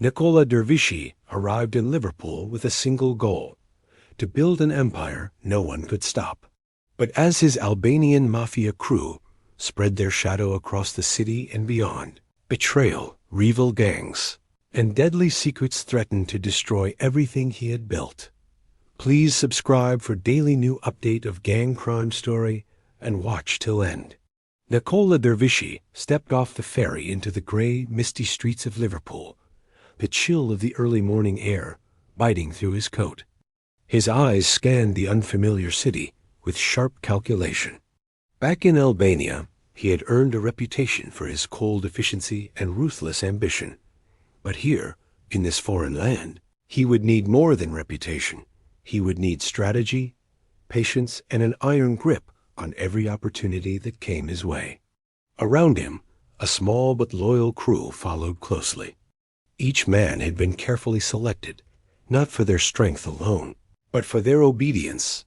Nikola Dervishi arrived in Liverpool with a single goal: to build an empire no one could stop. But as his Albanian Mafia crew spread their shadow across the city and beyond, betrayal, rival gangs, and deadly secrets threatened to destroy everything he had built. Please subscribe for daily new update of gang crime story and watch till end. Nikola Dervishi stepped off the ferry into the gray, misty streets of Liverpool, the chill of the early morning air biting through his coat. His eyes scanned the unfamiliar city with sharp calculation. Back in Albania, he had earned a reputation for his cold efficiency and ruthless ambition. But here, in this foreign land, he would need more than reputation. He would need strategy, patience, and an iron grip on every opportunity that came his way. Around him, a small but loyal crew followed closely. Each man had been carefully selected, not for their strength alone, but for their obedience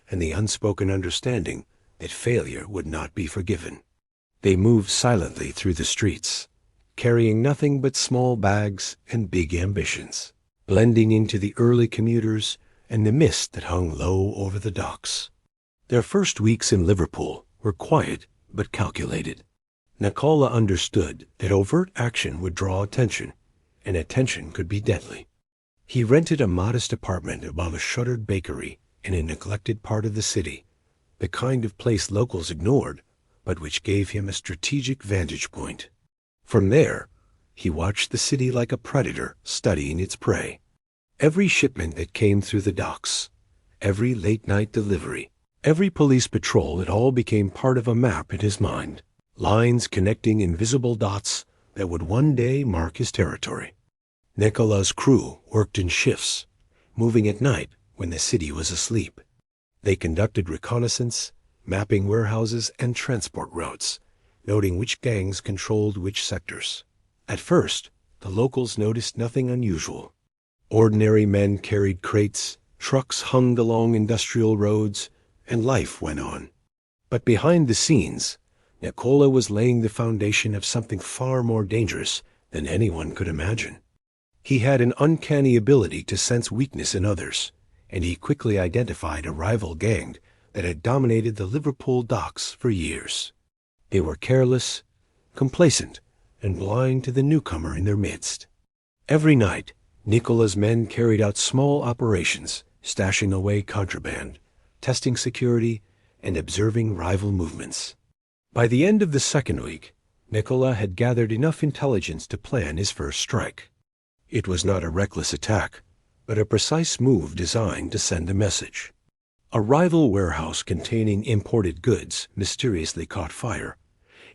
and the unspoken understanding that failure would not be forgiven. They moved silently through the streets, carrying nothing but small bags and big ambitions, blending into the early commuters and the mist that hung low over the docks. Their first weeks in Liverpool were quiet but calculated. Nikola understood that overt action would draw attention, and attention could be deadly. He rented a modest apartment above a shuttered bakery in a neglected part of the city, the kind of place locals ignored, but which gave him a strategic vantage point. From there, he watched the city like a predator studying its prey. Every shipment that came through the docks, every late-night delivery, every police patrol, it all became part of a map in his mind, lines connecting invisible dots that would one day mark his territory. Nikola's crew worked in shifts, moving at night when the city was asleep. They conducted reconnaissance, mapping warehouses and transport routes, noting which gangs controlled which sectors. At first, the locals noticed nothing unusual. Ordinary men carried crates, trucks hung along industrial roads, and life went on. But behind the scenes, Nikola was laying the foundation of something far more dangerous than anyone could imagine. He had an uncanny ability to sense weakness in others, and he quickly identified a rival gang that had dominated the Liverpool docks for years. They were careless, complacent, and blind to the newcomer in their midst. Every night, Nikola's men carried out small operations, stashing away contraband, testing security, and observing rival movements. By the end of the second week, Nikola had gathered enough intelligence to plan his first strike. It was not a reckless attack, but a precise move designed to send a message. A rival warehouse containing imported goods mysteriously caught fire,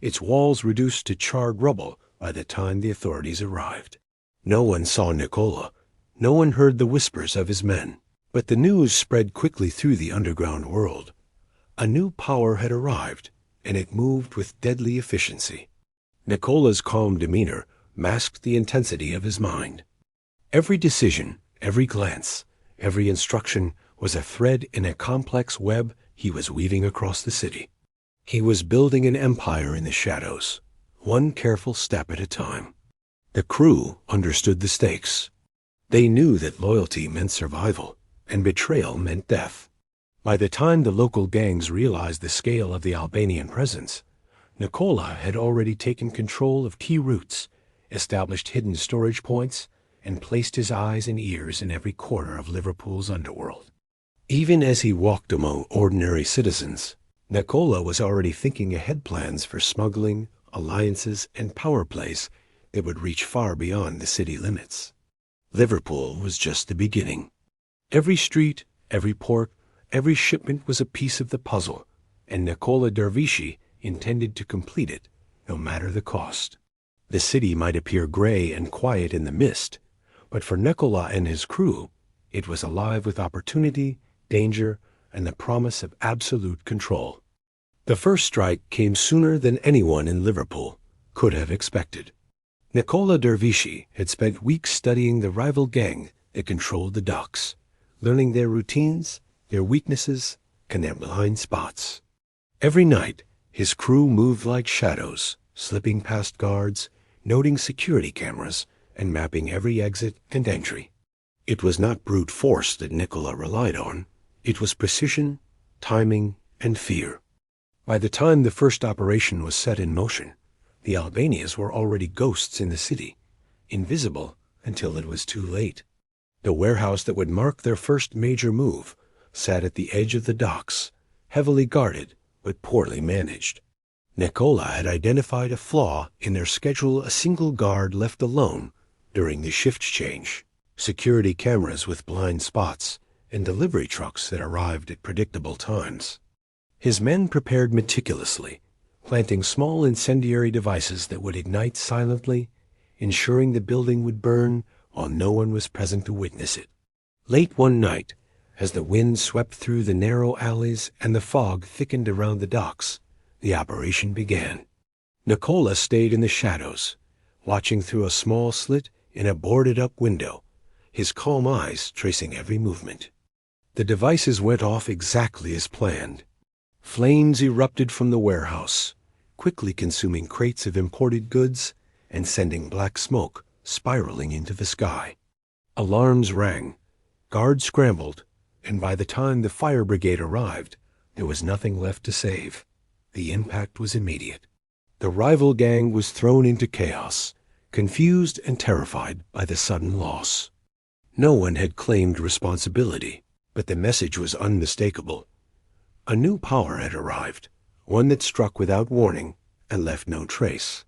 its walls reduced to charred rubble by the time the authorities arrived. No one saw Nikola, no one heard the whispers of his men, but the news spread quickly through the underground world. A new power had arrived, and it moved with deadly efficiency. Nikola's calm demeanor masked the intensity of his mind. Every decision, every glance, every instruction was a thread in a complex web he was weaving across the city. He was building an empire in the shadows, one careful step at a time. The crew understood the stakes. They knew that loyalty meant survival, and betrayal meant death. By the time the local gangs realized the scale of the Albanian presence, Nikola had already taken control of key routes, established hidden storage points, and placed his eyes and ears in every corner of Liverpool's underworld. Even as he walked among ordinary citizens, Nikola was already thinking ahead plans for smuggling, alliances, and power plays that would reach far beyond the city limits. Liverpool was just the beginning. Every street, every port, every shipment was a piece of the puzzle, and Nikola Dervishi intended to complete it, no matter the cost. The city might appear gray and quiet in the mist, but for Nikola and his crew, it was alive with opportunity, danger, and the promise of absolute control. The first strike came sooner than anyone in Liverpool could have expected. Nikola Dervishi had spent weeks studying the rival gang that controlled the docks, learning their routines, their weaknesses, and their blind spots. Every night, his crew moved like shadows, slipping past guards, noting security cameras, and mapping every exit and entry. It was not brute force that Nikola relied on. It was precision, timing, and fear. By the time the first operation was set in motion, the Albanians were already ghosts in the city, invisible until it was too late. The warehouse that would mark their first major move sat at the edge of the docks, heavily guarded but poorly managed. Nikola had identified a flaw in their schedule: a single guard left alone during the shift change, security cameras with blind spots, and delivery trucks that arrived at predictable times. His men prepared meticulously, planting small incendiary devices that would ignite silently, ensuring the building would burn while no one was present to witness it. Late one night, as the wind swept through the narrow alleys and the fog thickened around the docks, the operation began. Nikola stayed in the shadows, watching through a small slit in a boarded-up window, his calm eyes tracing every movement. The devices went off exactly as planned. Flames erupted from the warehouse, quickly consuming crates of imported goods and sending black smoke spiraling into the sky. Alarms rang, guards scrambled, and by the time the fire brigade arrived, there was nothing left to save. The impact was immediate. The rival gang was thrown into chaos, confused and terrified by the sudden loss. No one had claimed responsibility, but the message was unmistakable. A new power had arrived, one that struck without warning and left no trace.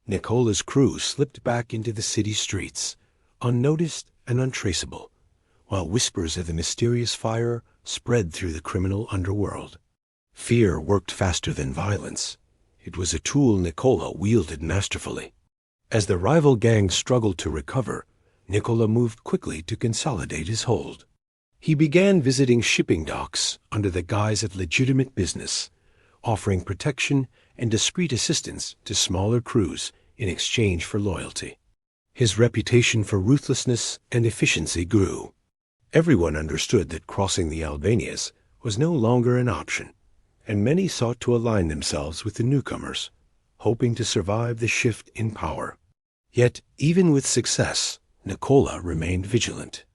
Nikola's crew slipped back into the city streets, unnoticed and untraceable, while whispers of the mysterious fire spread through the criminal underworld. Fear worked faster than violence. It was a tool Nikola wielded masterfully. As the rival gang struggled to recover, Nikola moved quickly to consolidate his hold. He began visiting shipping docks under the guise of legitimate business, offering protection and discreet assistance to smaller crews in exchange for loyalty. His reputation for ruthlessness and efficiency grew. Everyone understood that crossing the Albanians was no longer an option, and many sought to align themselves with the newcomers, hoping to survive the shift in power. Yet, even with success, Nikola remained vigilant.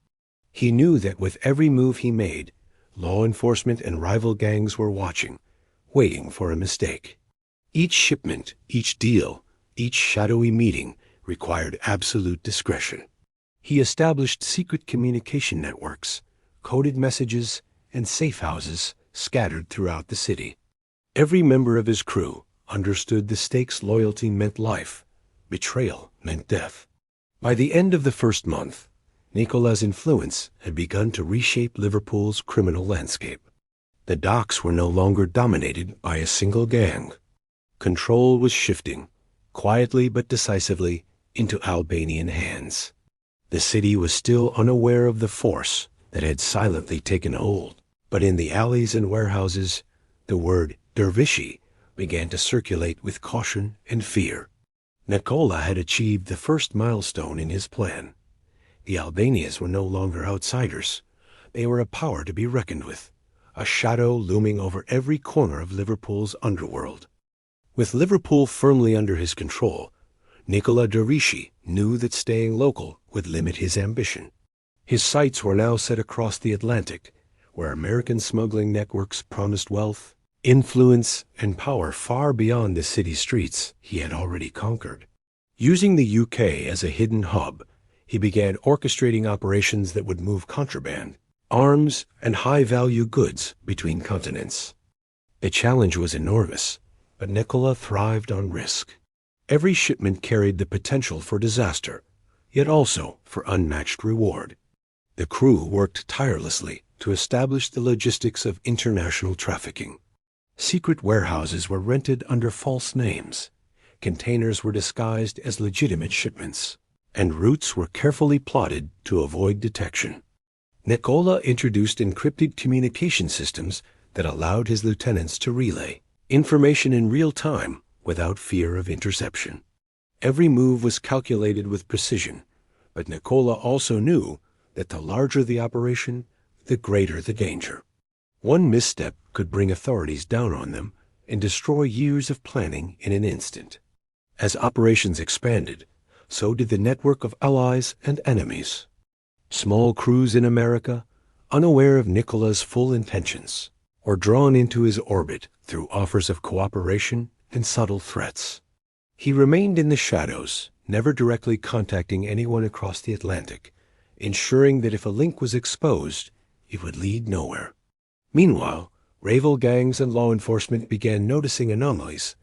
He knew that with every move he made, law enforcement and rival gangs were watching, waiting for a mistake. Each shipment, each deal, each shadowy meeting required absolute discretion. He established secret communication networks, coded messages, and safe houses scattered throughout the city. Every member of his crew understood the stakes: loyalty meant life, betrayal meant death. By the end of the first month, Nikola's influence had begun to reshape Liverpool's criminal landscape. The docks were no longer dominated by a single gang. Control was shifting, quietly but decisively, into Albanian hands. The city was still unaware of the force that had silently taken hold, but in the alleys and warehouses, the word Dervishi began to circulate with caution and fear. Nikola had achieved the first milestone in his plan. The Albanians were no longer outsiders. They were a power to be reckoned with, a shadow looming over every corner of Liverpool's underworld. With Liverpool firmly under his control, Nikola Dervishi knew that staying local would limit his ambition. His sights were now set across the Atlantic, where American smuggling networks promised wealth, influence, and power far beyond the city streets he had already conquered. Using the UK as a hidden hub, he began orchestrating operations that would move contraband, arms, and high-value goods between continents. The challenge was enormous, but Nikola thrived on risk. Every shipment carried the potential for disaster, yet also for unmatched reward. The crew worked tirelessly to establish the logistics of international trafficking. Secret warehouses were rented under false names, containers were disguised as legitimate shipments, and routes were carefully plotted to avoid detection. Nikola introduced encrypted communication systems that allowed his lieutenants to relay information in real time without fear of interception. Every move was calculated with precision, but Nikola also knew that the larger the operation, the greater the danger. One misstep could bring authorities down on them and destroy years of planning in an instant. As operations expanded, so did the network of allies and enemies. Small crews in America, unaware of Nikola's full intentions, were drawn into his orbit through offers of cooperation and subtle threats. He remained in the shadows, never directly contacting anyone across the Atlantic, ensuring that if a link was exposed, it would lead nowhere. Meanwhile, rival gangs and law enforcement began noticing anomalies,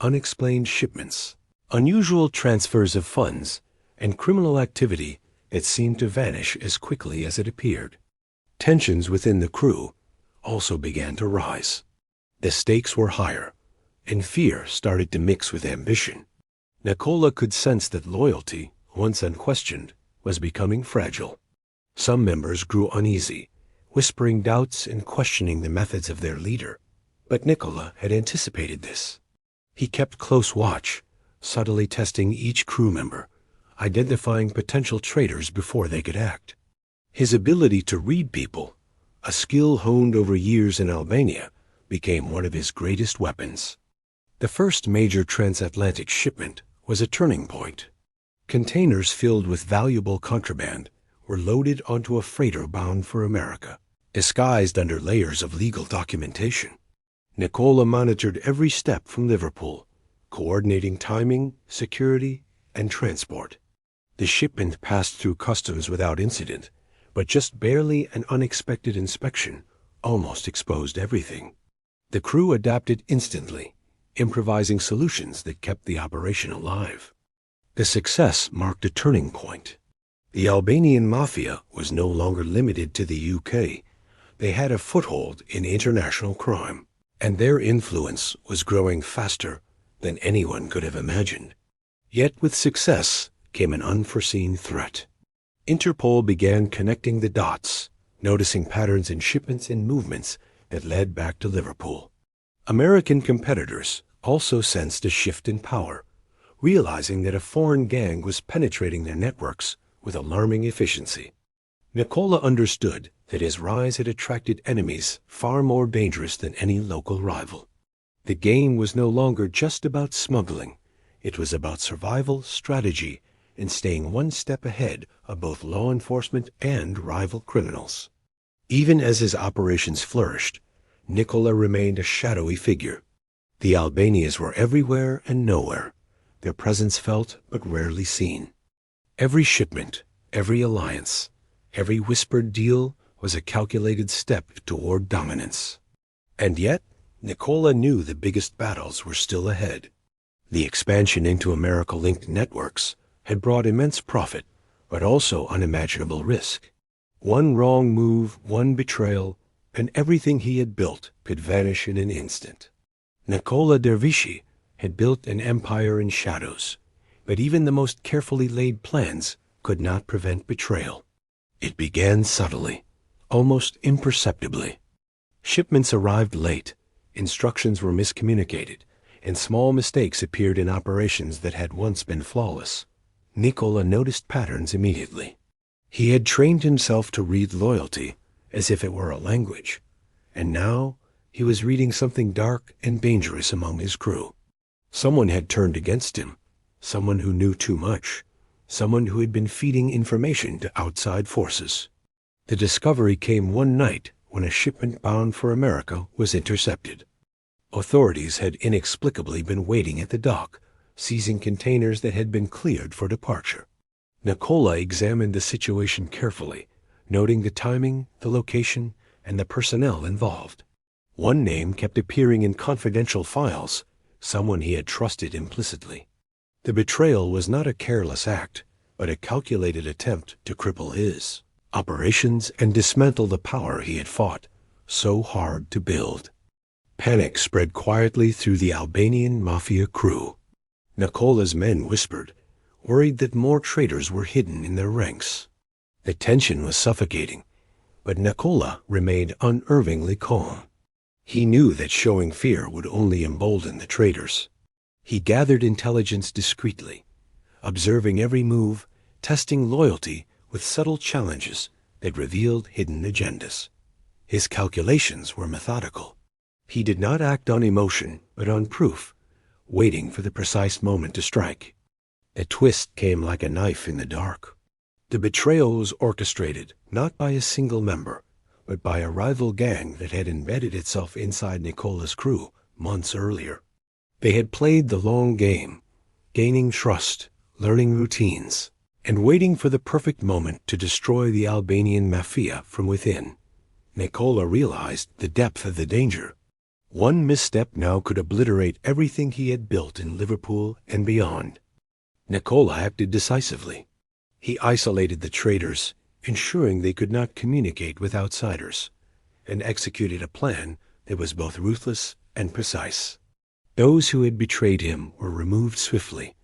unexplained shipments, unusual transfers of funds, and criminal activity that seemed to vanish as quickly as it appeared. Tensions within the crew also began to rise. The stakes were higher, and fear started to mix with ambition. Nikola could sense that loyalty, once unquestioned, was becoming fragile. Some members grew uneasy, whispering doubts and questioning the methods of their leader. But Nikola had anticipated this. He kept close watch, subtly testing each crew member, identifying potential traitors before they could act. His ability to read people, a skill honed over years in Albania, became one of his greatest weapons. The first major transatlantic shipment was a turning point. Containers filled with valuable contraband were loaded onto a freighter bound for America, disguised under layers of legal documentation. Nikola monitored every step from Liverpool, coordinating timing, security, and transport. The shipment passed through customs without incident, but just barely an unexpected inspection almost exposed everything. The crew adapted instantly, improvising solutions that kept the operation alive. The success marked a turning point. The Albanian Mafia was no longer limited to the UK. They had a foothold in international crime, and their influence was growing faster than anyone could have imagined. Yet with success came an unforeseen threat. Interpol began connecting the dots, noticing patterns in shipments and movements that led back to Liverpool. American competitors also sensed a shift in power, realizing that a foreign gang was penetrating their networks with alarming efficiency. Nikola understood that his rise had attracted enemies far more dangerous than any local rival. The game was no longer just about smuggling. It was about survival, strategy, and staying one step ahead of both law enforcement and rival criminals. Even as his operations flourished, Nikola remained a shadowy figure. The Albanians were everywhere and nowhere, their presence felt but rarely seen. Every shipment, every alliance, every whispered deal was a calculated step toward dominance. And yet, Nikola knew the biggest battles were still ahead. The expansion into America-linked networks had brought immense profit, but also unimaginable risk. One wrong move, one betrayal, and everything he had built could vanish in an instant. Nikola Dervishi had built an empire in shadows, but even the most carefully laid plans could not prevent betrayal. It began subtly, almost imperceptibly. Shipments arrived late, instructions were miscommunicated, and small mistakes appeared in operations that had once been flawless. Nikola noticed patterns immediately. He had trained himself to read loyalty as if it were a language, and now he was reading something dark and dangerous among his crew. Someone had turned against him, someone who knew too much, someone who had been feeding information to outside forces. The discovery came one night when a shipment bound for America was intercepted. Authorities had inexplicably been waiting at the dock, seizing containers that had been cleared for departure. Nikola examined the situation carefully, noting the timing, the location, and the personnel involved. One name kept appearing in confidential files, someone he had trusted implicitly. The betrayal was not a careless act, but a calculated attempt to cripple his operations and dismantle the power he had fought so hard to build. Panic spread quietly through the Albanian Mafia crew. Nikola's men whispered, worried that more traitors were hidden in their ranks. The tension was suffocating, but Nikola remained unervingly calm. He knew that showing fear would only embolden the traitors. He gathered intelligence discreetly, observing every move, testing loyalty with subtle challenges that revealed hidden agendas. His calculations were methodical. He did not act on emotion, but on proof, waiting for the precise moment to strike. A twist came like a knife in the dark. The betrayal was orchestrated not by a single member, but by a rival gang that had embedded itself inside Nikola's crew months earlier. They had played the long game, gaining trust, learning routines, and waiting for the perfect moment to destroy the Albanian Mafia from within. Nikola realized the depth of the danger. One misstep now could obliterate everything he had built in Liverpool and beyond. Nikola acted decisively. He isolated the traitors, ensuring they could not communicate with outsiders, and executed a plan that was both ruthless and precise. Those who had betrayed him were removed swiftly,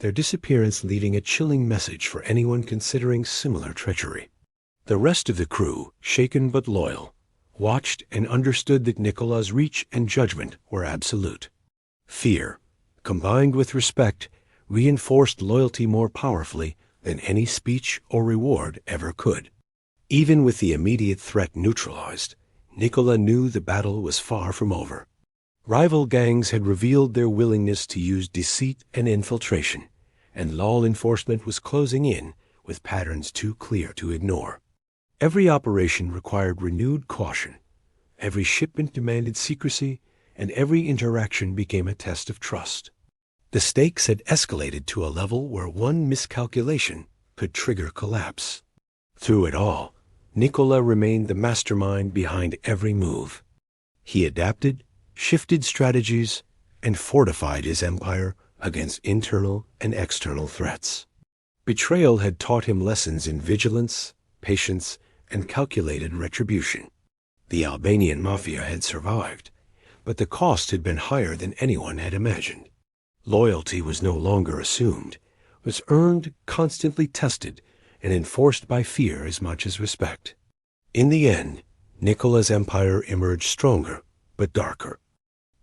their disappearance leaving a chilling message for anyone considering similar treachery. The rest of the crew, shaken but loyal, watched and understood that Nikola's reach and judgment were absolute. Fear, combined with respect, reinforced loyalty more powerfully than any speech or reward ever could. Even with the immediate threat neutralized, Nikola knew the battle was far from over. Rival gangs had revealed their willingness to use deceit and infiltration, and law enforcement was closing in with patterns too clear to ignore. Every operation required renewed caution. Every shipment demanded secrecy, and every interaction became a test of trust. The stakes had escalated to a level where one miscalculation could trigger collapse. Through it all, Nikola remained the mastermind behind every move. He adapted, shifted strategies, and fortified his empire against internal and external threats. Betrayal had taught him lessons in vigilance, patience, and calculated retribution. The Albanian Mafia had survived, but the cost had been higher than anyone had imagined. Loyalty was no longer assumed, was earned, constantly tested, and enforced by fear as much as respect. In the end, Nikola's empire emerged stronger, but darker.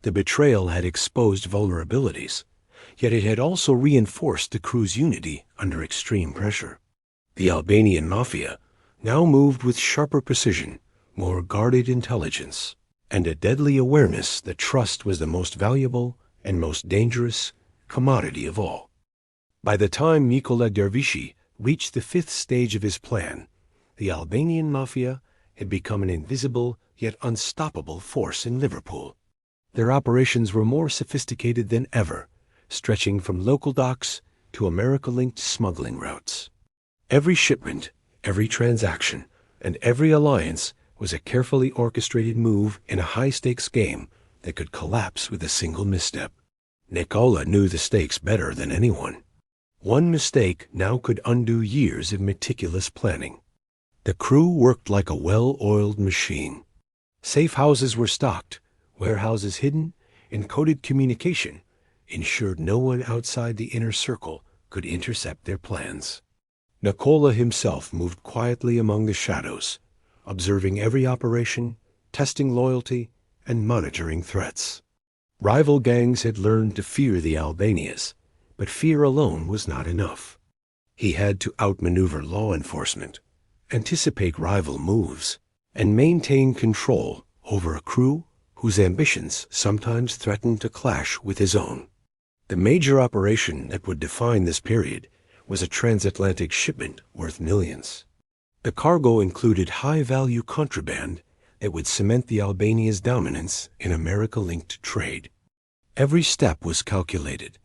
The betrayal had exposed vulnerabilities, yet it had also reinforced the crew's unity under extreme pressure. The Albanian Mafia now moved with sharper precision, more guarded intelligence, and a deadly awareness that trust was the most valuable and most dangerous commodity of all. By the time Nikola Dervishi reached the fifth stage of his plan, the Albanian Mafia had become an invisible yet unstoppable force in Liverpool. Their operations were more sophisticated than ever, stretching from local docks to America-linked smuggling routes. Every shipment, every transaction, and every alliance was a carefully orchestrated move in a high-stakes game that could collapse with a single misstep. Nikola knew the stakes better than anyone. One mistake now could undo years of meticulous planning. The crew worked like a well-oiled machine. Safe houses were stocked, warehouses hidden, and coded communication ensured no one outside the inner circle could intercept their plans. Nikola himself moved quietly among the shadows, observing every operation, testing loyalty, and monitoring threats. Rival gangs had learned to fear the Albanians, but fear alone was not enough. He had to outmaneuver law enforcement, anticipate rival moves, and maintain control over a crew whose ambitions sometimes threatened to clash with his own. The major operation that would define this period was a transatlantic shipment worth millions. The cargo included high-value contraband that would cement the Albania's dominance in America-linked trade. Every step was calculated.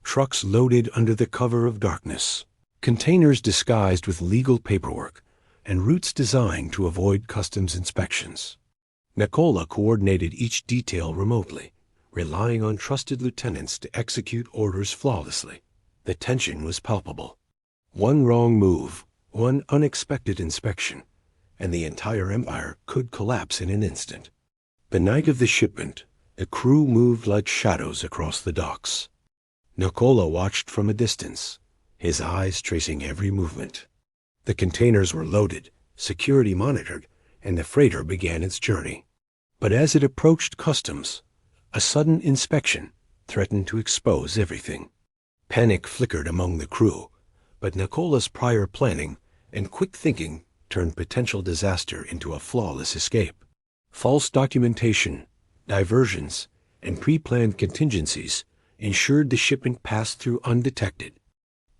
Trucks loaded under the cover of darkness, containers disguised with legal paperwork, and routes designed to avoid customs inspections. Nikola coordinated each detail remotely, relying on trusted lieutenants to execute orders flawlessly. The tension was palpable. One wrong move, one unexpected inspection, and the entire empire could collapse in an instant. The night of the shipment, the crew moved like shadows across the docks. Nikola watched from a distance, his eyes tracing every movement. The containers were loaded, security monitored, and the freighter began its journey. But as it approached customs, a sudden inspection threatened to expose everything. Panic flickered among the crew, but Nikola's prior planning and quick thinking turned potential disaster into a flawless escape. False documentation, diversions, and pre-planned contingencies ensured the shipment passed through undetected.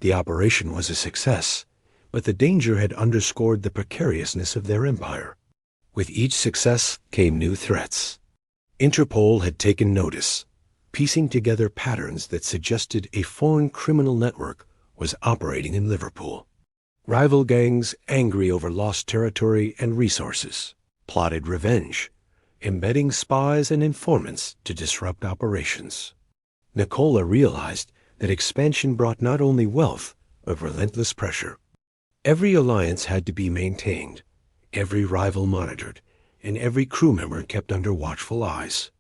The operation was a success, but the danger had underscored the precariousness of their empire. With each success came new threats. Interpol had taken notice, piecing together patterns that suggested a foreign criminal network was operating in Liverpool. Rival gangs, angry over lost territory and resources, plotted revenge, embedding spies and informants to disrupt operations. Nikola realized that expansion brought not only wealth, but relentless pressure. Every alliance had to be maintained, every rival monitored, and every crew member kept under watchful eyes.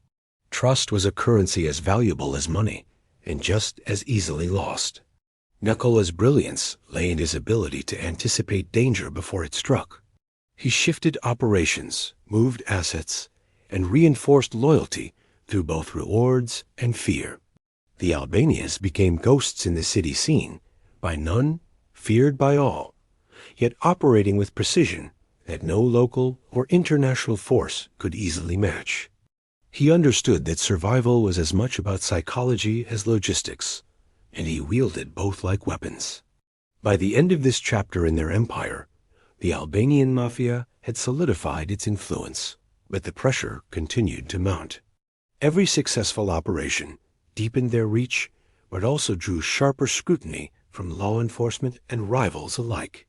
Trust was a currency as valuable as money, and just as easily lost. Nikola's brilliance lay in his ability to anticipate danger before it struck. He shifted operations, moved assets, and reinforced loyalty through both rewards and fear. The Albanians became ghosts in the city scene, by none, feared by all, yet operating with precision that no local or international force could easily match. He understood that survival was as much about psychology as logistics, and he wielded both like weapons. By the end of this chapter in their empire, the Albanian Mafia had solidified its influence, but the pressure continued to mount. Every successful operation deepened their reach, but also drew sharper scrutiny from law enforcement and rivals alike.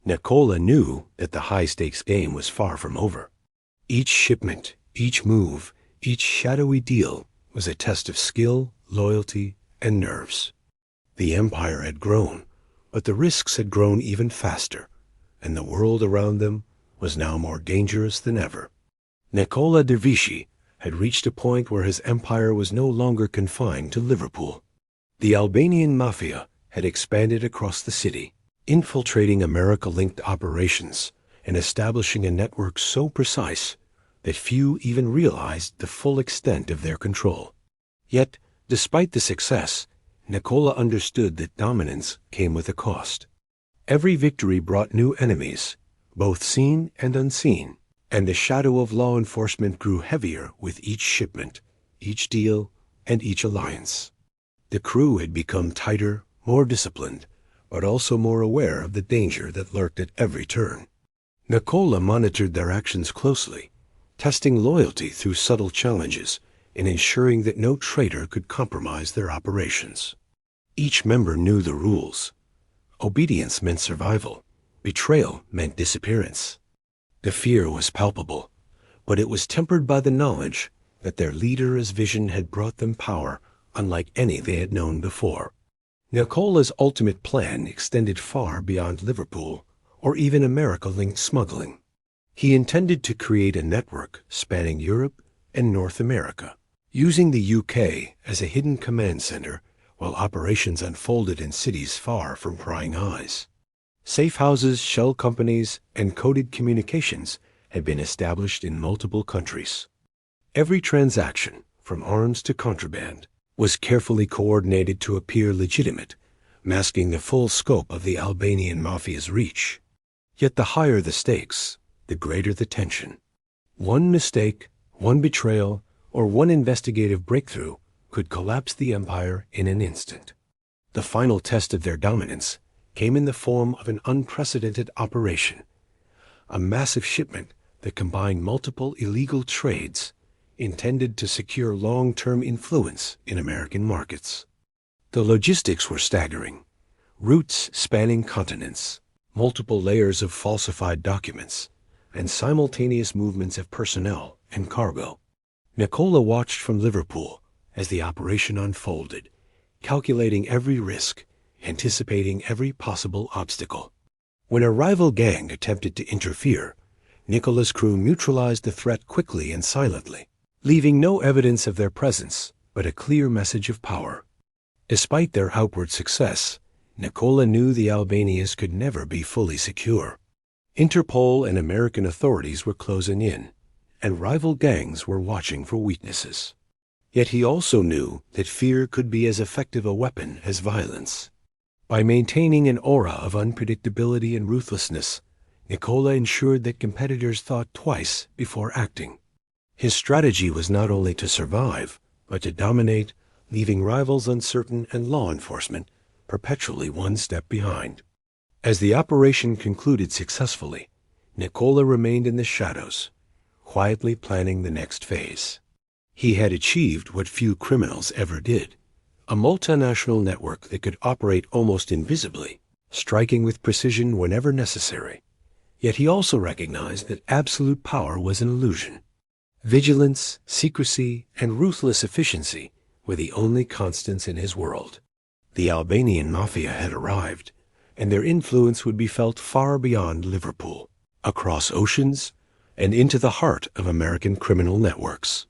Nikola knew that the high-stakes game was far from over. Each shipment, each move, each shadowy deal was a test of skill, loyalty, and nerves. The empire had grown, but the risks had grown even faster, and the world around them was now more dangerous than ever. Nikola Dervishi had reached a point where his empire was no longer confined to Liverpool. The Albanian Mafia had expanded across the city, infiltrating America-linked operations and establishing a network so precise that few even realized the full extent of their control. Yet, despite the success, Nikola understood that dominance came with a cost. Every victory brought new enemies, both seen and unseen, and the shadow of law enforcement grew heavier with each shipment, each deal, and each alliance. The crew had become tighter, more disciplined, but also more aware of the danger that lurked at every turn. Nikola monitored their actions closely, testing loyalty through subtle challenges and ensuring that no traitor could compromise their operations. Each member knew the rules. Obedience meant survival. Betrayal meant disappearance. The fear was palpable, but it was tempered by the knowledge that their leader's vision had brought them power unlike any they had known before. Nikola's ultimate plan extended far beyond Liverpool or even America-linked smuggling. He intended to create a network spanning Europe and North America, using the UK as a hidden command center while operations unfolded in cities far from prying eyes. Safe houses, shell companies, and coded communications had been established in multiple countries. Every transaction, from arms to contraband, was carefully coordinated to appear legitimate, masking the full scope of the Albanian Mafia's reach. Yet the higher the stakes, the greater the tension. One mistake, one betrayal, or one investigative breakthrough could collapse the empire in an instant. The final test of their dominance came in the form of an unprecedented operation, a massive shipment that combined multiple illegal trades intended to secure long-term influence in American markets. The logistics were staggering. Routes spanning continents, multiple layers of falsified documents, and simultaneous movements of personnel and cargo. Nikola watched from Liverpool as the operation unfolded, calculating every risk, anticipating every possible obstacle. When a rival gang attempted to interfere, Nikola's crew neutralized the threat quickly and silently, leaving no evidence of their presence but a clear message of power. Despite their outward success, Nikola knew the Albanians could never be fully secure. Interpol and American authorities were closing in, and rival gangs were watching for weaknesses. Yet he also knew that fear could be as effective a weapon as violence. By maintaining an aura of unpredictability and ruthlessness, Nikola ensured that competitors thought twice before acting. His strategy was not only to survive, but to dominate, leaving rivals uncertain and law enforcement perpetually one step behind. As the operation concluded successfully, Nikola remained in the shadows, quietly planning the next phase. He had achieved what few criminals ever did, a multinational network that could operate almost invisibly, striking with precision whenever necessary. Yet he also recognized that absolute power was an illusion. Vigilance, secrecy, and ruthless efficiency were the only constants in his world. The Albanian Mafia had arrived, and their influence would be felt far beyond Liverpool, across oceans, and into the heart of American criminal networks.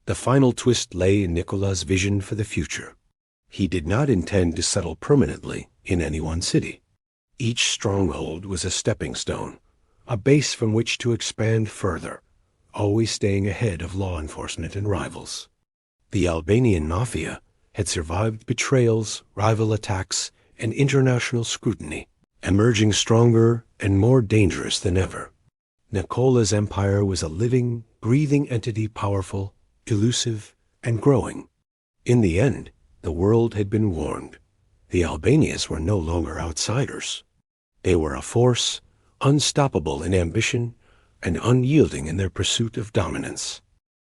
The final twist lay in Nikola's vision for the future. He did not intend to settle permanently in any one city. Each stronghold was a stepping stone, a base from which to expand further, always staying ahead of law enforcement and rivals. The Albanian Mafia had survived betrayals, rival attacks, and international scrutiny, emerging stronger and more dangerous than ever. Nikola's empire was a living, breathing entity, powerful, elusive, and growing. In the end, the world had been warned. The Albanians were no longer outsiders. They were a force, unstoppable in ambition and unyielding in their pursuit of dominance.